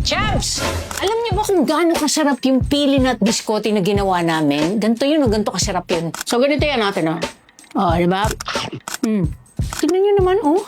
Chaps! Alam niyo ba kung gaano kasarap yung pili nut biscotti na ginawa namin? Ganito yun o ganito kasarap yun. So, ganito yan natin, oh. Oh, di ba? Tignan niyo naman, oh.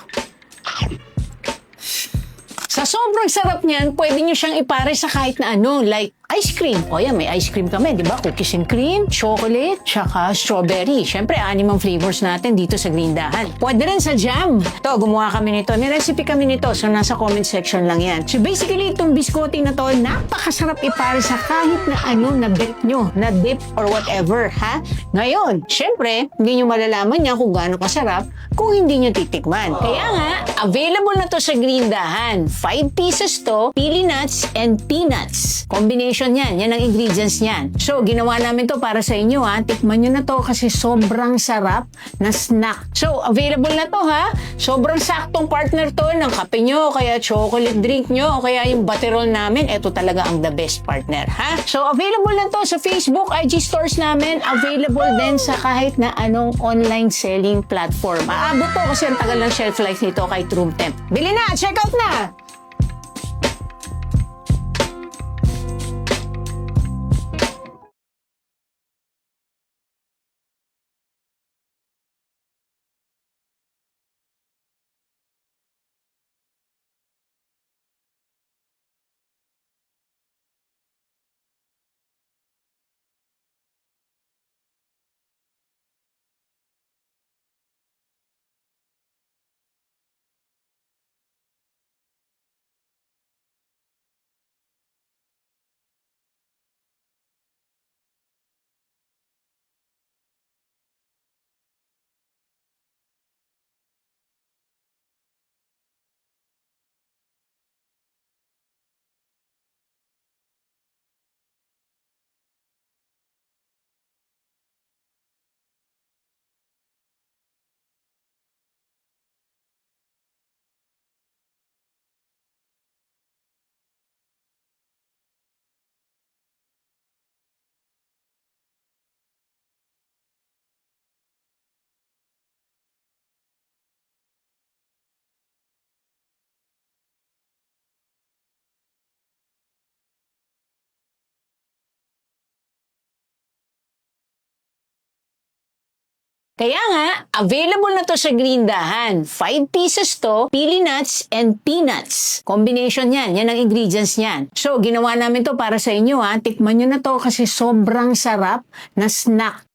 Sa sobrang sarap niyan, pwede niyo siyang ipare sa kahit na ano, like ice cream. O yan, may ice cream kami, di ba? Cookies and cream, chocolate, tsaka strawberry. Siyempre, 6 ang flavors natin dito sa Grindahan. Pwede rin sa jam. Ito, gumawa kami nito. Nirecipe kami nito, so nasa comment section lang yan. So basically, itong biscotti na to, napakasarap ipare sa kahit na ano na bet nyo, na dip or whatever, ha? Ngayon, siyempre, hindi nyo malalaman niya kung gaano kasarap kung hindi nyo titikman. Kaya nga, available na to sa Grindahan. 5 pieces to, pili nuts and peanuts. Combination yan. Yan ang ingredients niyan. So, ginawa namin to para sa inyo, ha. Tikman nyo na to kasi sobrang sarap na snack. So, available na to, ha. Sobrang saktong partner to ng kape nyo, kaya chocolate drink nyo, o kaya yung butterol namin. Ito talaga ang the best partner, ha. So, available na to sa Facebook, IG stores namin. Available din sa kahit na anong online selling platform. Aabot to kasi ang tagal ng shelf life nito kay Room Temp. Bili na! Check out na! Kaya nga, available na to sa Grindahan. 5 pieces to, pili nuts and peanuts. Combination yan. Yan ang ingredients niyan. So, ginawa namin to para sa inyo, ha. Tikman nyo na to kasi sobrang sarap na snack.